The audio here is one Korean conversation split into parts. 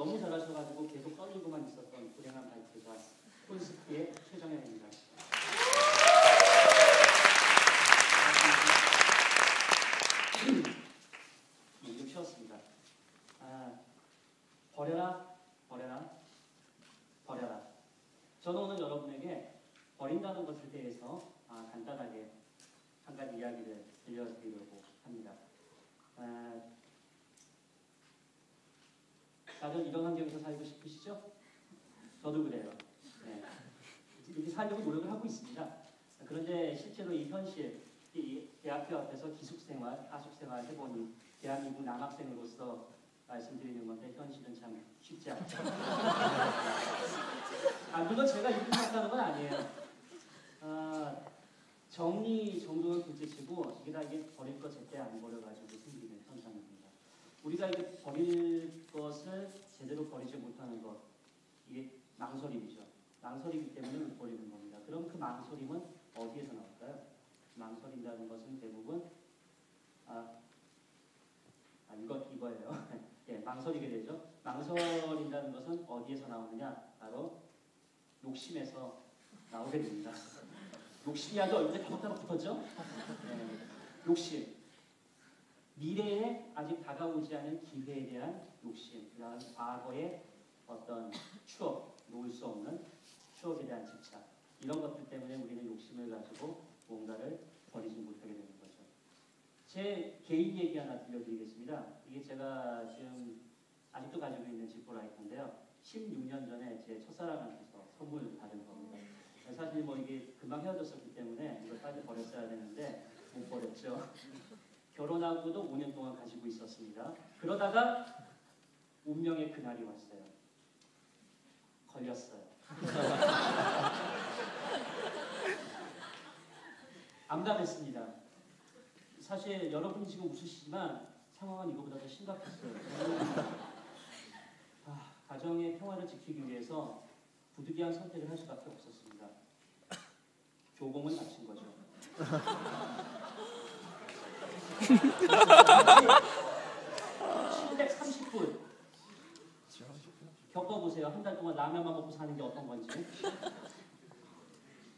너무 잘하셔가지고 계속 떨리고만 있었던 불행한 바이크가 콘스트의 최정현입니다. 좀 쉬었습니다. 버려라, 버려라, 버려라. 저는 오늘 여러분에게 버린다는 것에 대해서 간단하게 한 가지 이야기를 들려드리려고 합니다. 다들 이런 환경에서 살고 싶으시죠? 저도 그래요. 네. 이렇게 살려고 노력을 하고 있습니다. 그런데 실제로 이 현실, 이 대학교 앞에서 기숙생활, 하숙생활 해보니 대한민국 남학생으로서 말씀드리는 건데 현실은 참 쉽지 않죠. 물론 제가 이렇게 생각하는 건 아니에요. 정리 정도는 둘째치고 이게 다 이게 버릴 것 제때 안 버려가지고 생기는 현상입니다. 우리가 이게 버릴 것을 제대로 버리지 못하는 것, 이게 망설임이죠. 망설이기 때문에 못 버리는 겁니다. 그럼 그 망설임은 어디에서 나올까요? 망설인다는 것은 대부분 이거예요. 예, 망설이게 되죠. 망설인다는 것은 어디에서 나오느냐? 바로 욕심에서 나오게 됩니다. 욕심이 아주 얼굴에 타박타박 붙었죠? 네, 욕심. 미래에 아직 다가오지 않은 기회에 대한 욕심, 그다음 과거의 어떤 추억, 놓을 수 없는 추억에 대한 집착, 이런 것들 때문에 우리는 욕심을 가지고 뭔가를 버리지 못하게 되는 거죠. 제 개인 얘기 하나 들려드리겠습니다. 이게 제가 지금 아직도 가지고 있는 지퍼라이터인데요. 16년 전에 제 첫사랑한테서 선물 받은 겁니다. 사실 뭐 이게 금방 헤어졌었기 때문에 이걸 빨리 버렸어야 되는데 못 버렸죠. 결혼하고도 5년 동안 가지고 있었습니다. 그러다가 운명의 그날이 왔어요. 걸렸어요. 암담했습니다. 사실 여러분 지금 웃으시지만 상황은 이거보다 더 심각했어요. 가정의 평화를 지키기 위해서 부득이한 선택을 할 수밖에 없었습니다. 조공은 마친 거죠. 730분 겪어보세요. 한 달 동안 라면만 먹고 사는 게 어떤 건지.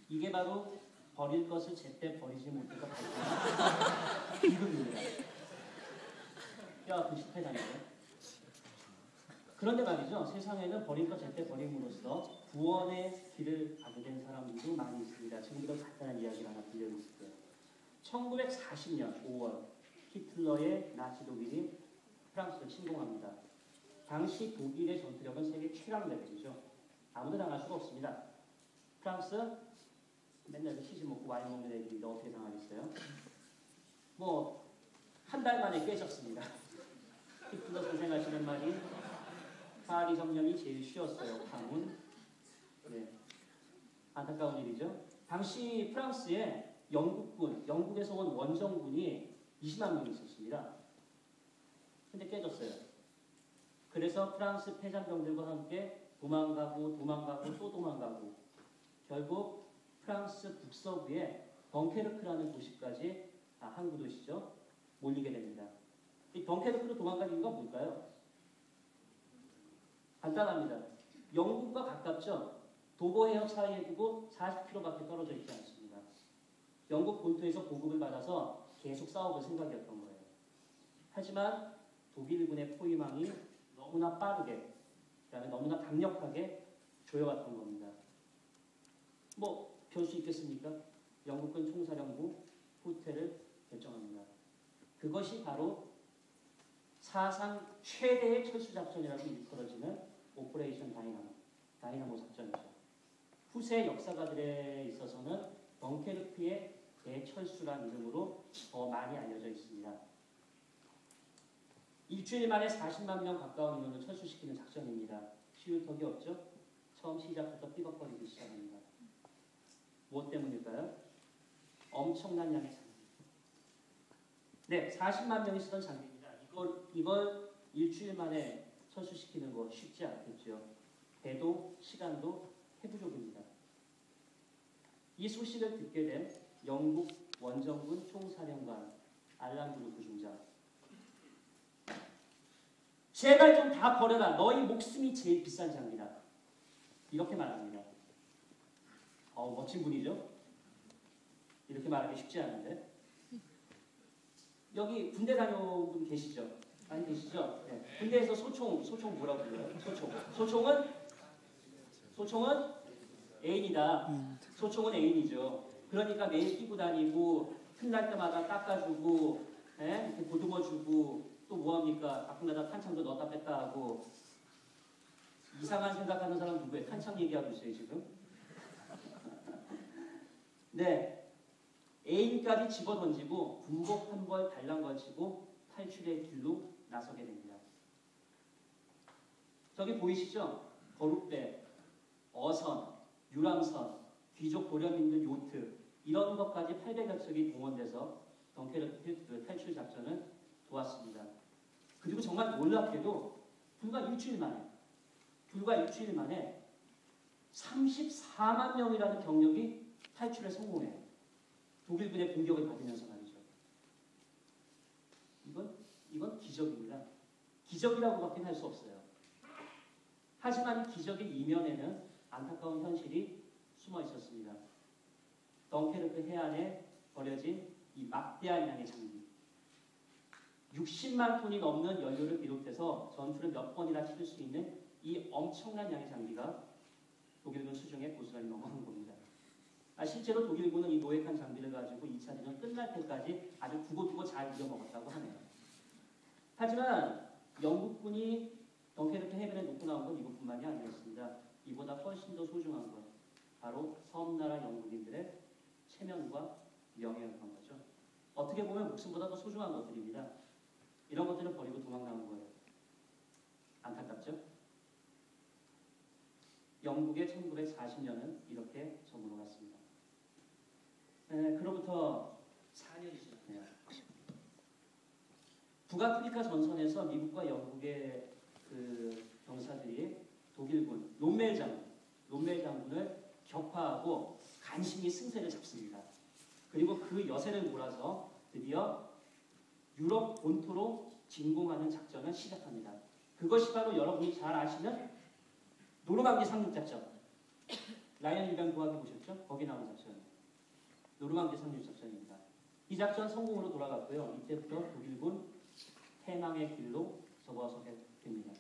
이게 바로 버릴 것을 제때 버리지 못해서 발생한 기분입니다. 뼈아픈 실패자인데. 그런데 말이죠. 세상에는 버릴 것 제때 버림으로써 구원의 길을 가게 된 사람들도 많이 있습니다. 지금부터 간단한 이야기를 하나 들려드릴게요. 1940년 5월 히틀러의 나치 독일이 프랑스를 침공합니다. 당시 독일의 전투력은 세계 최강 레벨이죠. 아무도 당할 수가 없습니다. 프랑스 맨날 치즈 먹고 와인 먹는 애들인데 어떻게 당하겠어요? 뭐 한 달 만에 깨졌습니다. 히틀러 선생 하시는 말이 파리 점령이 제일 쉬웠어요. 파문. 네. 안타까운 일이죠. 당시 프랑스에 영국에서 온 원정군이 20만 명이 있었습니다. 근데 깨졌어요. 그래서 프랑스 패잔병들과 함께 도망가고 또 도망가고 결국 프랑스 북서부의 덩케르크라는 도시까지 항구 도시죠. 몰리게 됩니다. 이 덩케르크로 도망간 이유가 뭘까요? 간단합니다. 영국과 가깝죠. 도보 해역 사이에 두고 40km밖에 떨어져 있지 않습니다. 영국 본토에서 보급을 받아서 계속 싸워볼 생각이었던 거예요. 하지만 독일군의 포위망이 너무나 빠르게, 그다음에 너무나 강력하게 조여왔던 겁니다. 뭐 별 수 있겠습니까? 영국군 총사령부 후퇴를 결정합니다. 그것이 바로 사상 최대의 철수작전이라고 일컬어지는 오퍼레이션 다이나모 작전이죠. 후세 역사가들에 있어서는 덩케르크의 대철수란 이름으로 더 많이 알려져 있습니다. 일주일 만에 40만 명 가까운 인원을 철수시키는 작전입니다. 쉬울 턱이 없죠? 처음 시작부터 삐걱거리기 시작합니다. 무엇 때문일까요? 엄청난 양의 장비. 네, 40만 명이 쓰던 장비입니다. 이걸 일주일 만에 철수시키는 거 쉽지 않겠죠. 배도 시간도 해부족입니다. 이 소식을 듣게 된 영국 원정군 총사령관 알란 브루크 중장. 제발 좀 다 버려라. 너희 목숨이 제일 비싼 장비다. 이렇게 말합니다. 멋진 분이죠? 이렇게 말하기 쉽지 않은데. 여기 군대 다녀온 분 계시죠? 많이 계시죠? 네. 군대에서 소총 뭐라고 불러요? 소총은 애인이다. 소총은 애인이죠. 그러니까 매일 끼고 다니고 틈날 때마다 닦아주고, 이렇게 보듬어주고, 또 뭐합니까? 가끔가다 탄창도 넣었다 뺐다 하고. 이상한 생각하는 사람 누구예요? 탄창 얘기하고 있어요 지금? 네, 애인까지 집어던지고 군복 한 벌 달랑 걸치고 탈출의 길로 나서게 됩니다. 저기 보이시죠? 거룩배, 어선, 유람선, 귀족 도련님들 요트 이런 것까지 800여 척이 동원돼서 덩케르크 탈출 작전을 도왔습니다. 그리고 정말 놀랍게도 불과 일주일 만에 34만 명이라는 병력이 탈출에 성공해요. 독일군의 공격을 받으면서 말이죠. 이건 기적입니다. 기적이라고밖에 할 수 없어요. 하지만 기적의 이면에는 안타까운 현실이 숨어 있었습니다. 덩케르크 해안에 버려진 이 막대한 양의 장비. 60만 톤이 넘는 연료를 비롯해서 전투를 몇 번이나 치를 수 있는 이 엄청난 양의 장비가 독일군 수중에 고스란히 넘어간 겁니다. 실제로 독일군은 이 노획한 장비를 가지고 2차 대전 끝날 때까지 아주 두고두고 잘 이겨먹었다고 하네요. 하지만 영국군이 덩케르크 해변에 놓고 나온 건 이것뿐만이 아니었습니다. 이보다 훨씬 더 소중한 것, 바로 섬나라 영국인들의 체면과 명예였던 거죠. 어떻게 보면 목숨보다 더 소중한 것들입니다. 이런 것들을 버리고 도망 나온 거예요. 안타깝죠? 영국의 1940년은 이렇게 저물어 갔습니다. 그로부터 4년이 지났네요. 북아프리카 전선에서 미국과 영국의 그 병사들이 독일군 롬멜 장군을 격파하고 간신히 승세를 잡습니다. 그리고 그 여세를 몰아서 드디어 유럽 본토로 진공하는 작전을 시작합니다. 그것이 바로 여러분이 잘 아시는 노르망디 상륙작전. 라이언 일병 구하기 보셨죠? 거기 나오는 작전. 노르망디 상륙작전입니다. 이 작전 성공으로 돌아갔고요. 이때부터 독일군 패망의 길로 접어서게 됩니다.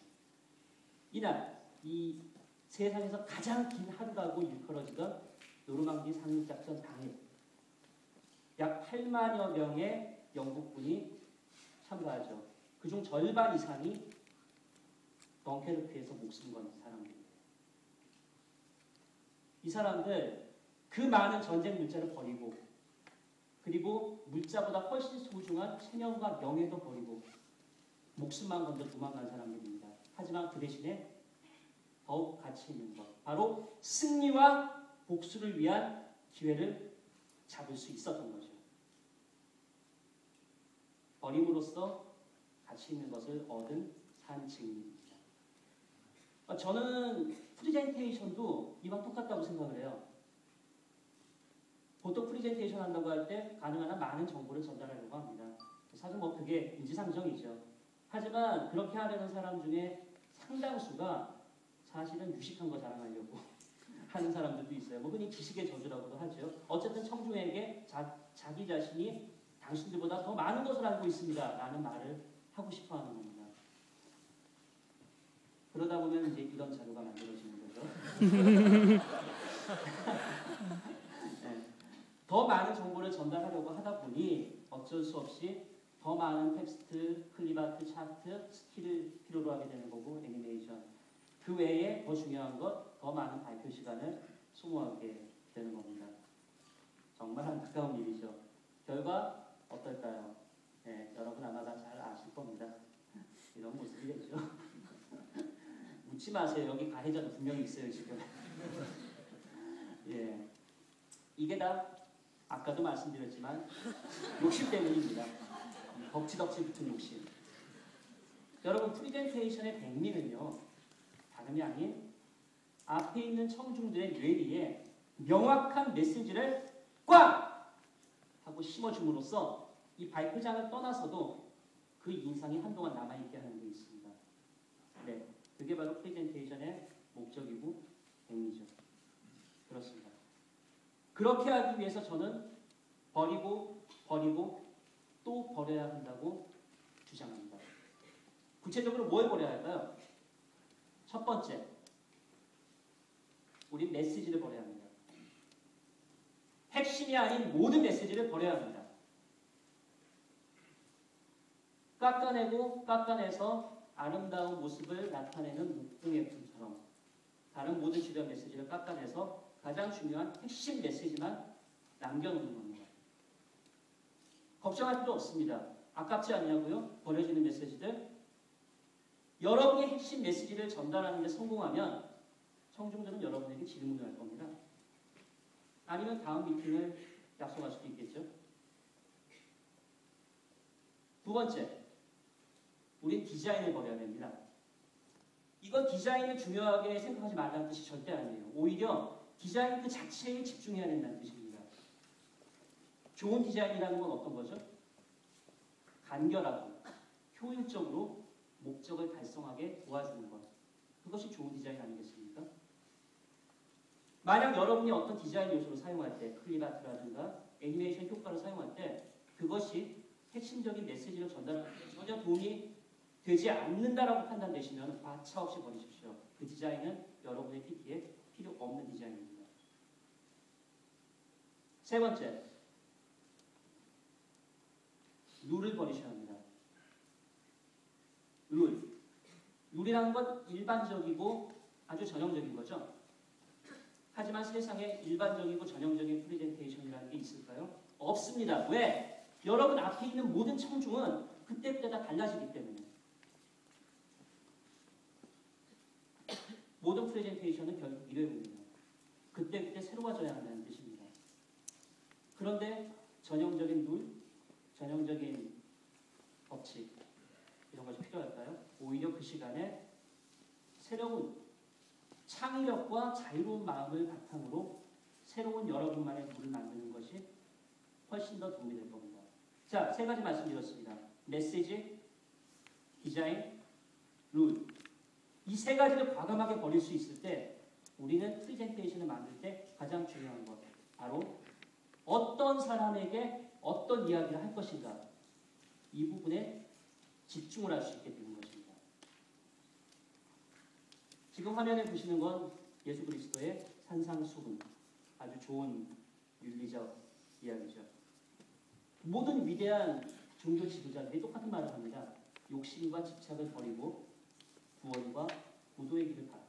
이날 이 세상에서 가장 긴 하루라고 일컬어지던 노르망디 상륙작전 당일 약 8만여 명의 영국군이 참가하죠. 그중 절반 이상이 덩케르크에서 목숨 건 사람들입니다. 이 사람들 그 많은 전쟁 물자를 버리고 그리고 물자보다 훨씬 소중한 체면과 명예도 버리고 목숨만 건져 도망간 사람들입니다. 하지만 그 대신에 더욱 가치 있는 것, 바로 승리와 복수를 위한 기회를 잡을 수 있었던 거죠. 버림으로써 가치 있는 것을 얻은 산 증인입니다. 저는 프리젠테이션도 이와 똑같다고 생각을 해요. 보통 프리젠테이션 한다고 할 때 가능한 한 많은 정보를 전달하려고 합니다. 사실 뭐 그게 인지상정이죠. 하지만 그렇게 하려는 사람 중에 상당수가 사실은 유식한 거 자랑하려고 하는 사람들도 있어요. 뭐 흔히 지식의 저주라고도 하죠. 어쨌든 청중에게 자기 자신이 당신들보다 더 많은 것을 알고 있습니다. 라는 말을 하고 싶어 하는 겁니다. 그러다 보면 이제 이런 자료가 만들어지는 거죠. 네. 더 많은 정보를 전달하려고 하다 보니 어쩔 수 없이 더 많은 텍스트, 클립아트, 차트, 스킬을 필요로 하게 되는 거고 애니메이션. 그 외에 더 중요한 것, 더 많은 발표 시간을 소모하게 되는 겁니다. 정말 안타까운 일이죠. 결과 어떨까요? 네, 여러분 아마 다 잘 아실 겁니다. 이런 모습이겠죠. 묻지 마세요. 여기 가해자도 분명히 있어요 지금. 예, 이게 다 아까도 말씀드렸지만 욕심 때문입니다. 덕지덕지 붙은 욕심. 여러분 프리젠테이션의 백미는요 다름이 아닌 앞에 있는 청중들의 뇌리에 명확한 메시지를 꽉 하고 심어줌으로써 이 발표장을 떠나서도 그 인상이 한동안 남아있게 하는 게 있습니다. 네, 그게 바로 프레젠테이션의 목적이고 의미죠. 그렇습니다. 그렇게 하기 위해서 저는 버리고 또 버려야 한다고 주장합니다. 구체적으로 뭘 버려야 할까요? 첫 번째, 우리 메시지를 버려야 합니다. 핵심이 아닌 모든 메시지를 버려야 합니다. 깎아내서 아름다운 모습을 나타내는 목동의 품처럼 다른 모든 주변 메시지를 깎아내서 가장 중요한 핵심 메시지만 남겨놓는 겁니다. 걱정할 필요 없습니다. 아깝지 않냐고요? 버려지는 메시지들. 여러분이 핵심 메시지를 전달하는 데 성공하면 청중들은 여러분에게 질문을 할 겁니다. 아니면 다음 미팅을 약속할 수도 있겠죠. 두 번째, 우린 디자인을 버려야 됩니다. 이건 디자인을 중요하게 생각하지 말라는 뜻이 절대 아니에요. 오히려 디자인 그 자체에 집중해야 된다는 뜻입니다. 좋은 디자인이라는 건 어떤 거죠? 간결하고 효율적으로 목적을 달성하게 도와주는 것. 그것이 좋은 디자인 아니겠습니까? 만약 여러분이 어떤 디자인 요소를 사용할 때, 클립아트라든가 애니메이션 효과를 사용할 때 그것이 핵심적인 메시지를 전달하는 데 전혀 도움이 되지 않는다라고 판단되시면 가차없이 버리십시오. 그 디자인은 여러분의 PP에 필요 없는 디자인입니다. 세 번째, 룰을 버리셔야 합니다. 룰이라는 건 일반적이고 아주 전형적인 거죠. 하지만 세상에 일반적이고 전형적인 프레젠테이션이라는 게 있을까요? 없습니다. 왜? 여러분 앞에 있는 모든 청중은 그때그때 다 달라지기 때문에. 모든 프레젠테이션은 결국 일회용입니다. 그때그때 새로워져야 한다는 뜻입니다. 그런데 전형적인 룰, 전형적인 법칙 이런 것이 필요할까요? 오히려 그 시간에 새로운 창의력과 자유로운 마음을 바탕으로 새로운 여러분만의 룰을 만드는 것이 훨씬 더 도움이 될 겁니다. 자, 세 가지 말씀드렸습니다. 메시지, 디자인, 룰. 이 세 가지를 과감하게 버릴 수 있을 때 우리는 프레젠테이션을 만들 때 가장 중요한 것, 바로 어떤 사람에게 어떤 이야기를 할 것인가, 이 부분에 집중을 할 수 있게 되는 것입니다. 지금 화면에 보시는 건 예수 그리스도의 산상수훈, 아주 좋은 윤리적 이야기죠. 모든 위대한 종교 지도자들이 똑같은 말을 합니다. 욕심과 집착을 버리고 구원과 구도의 길을 가라.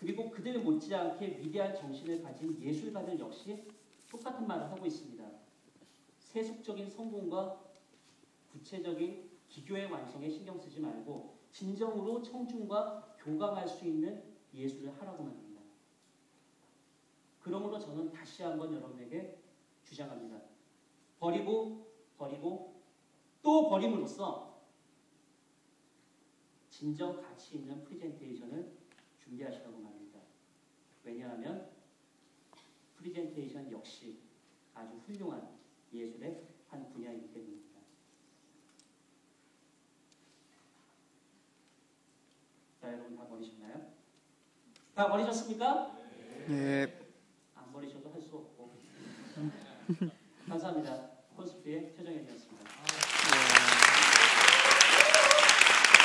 그리고 그들 못지않게 위대한 정신을 가진 예술가들 역시 똑같은 말을 하고 있습니다. 세속적인 성공과 구체적인 기교의 완성에 신경 쓰지 말고 진정으로 청중과 교감할 수 있는 예술을 하라고 합니다. 그러므로 저는 다시 한번 여러분에게 주장합니다. 버리고 또 버림으로써 진정 가치 있는 프레젠테이션을 준비하시라고 말합니다. 왜냐하면 프레젠테이션 역시 아주 훌륭한 예술의 한 분야이기 때문입니다. 자, 여러분 다 버리셨나요? 다 버리셨습니까? 네. 안 버리셔도 할 수 없고. 감사합니다. 콘스프의 최정현이었습니다.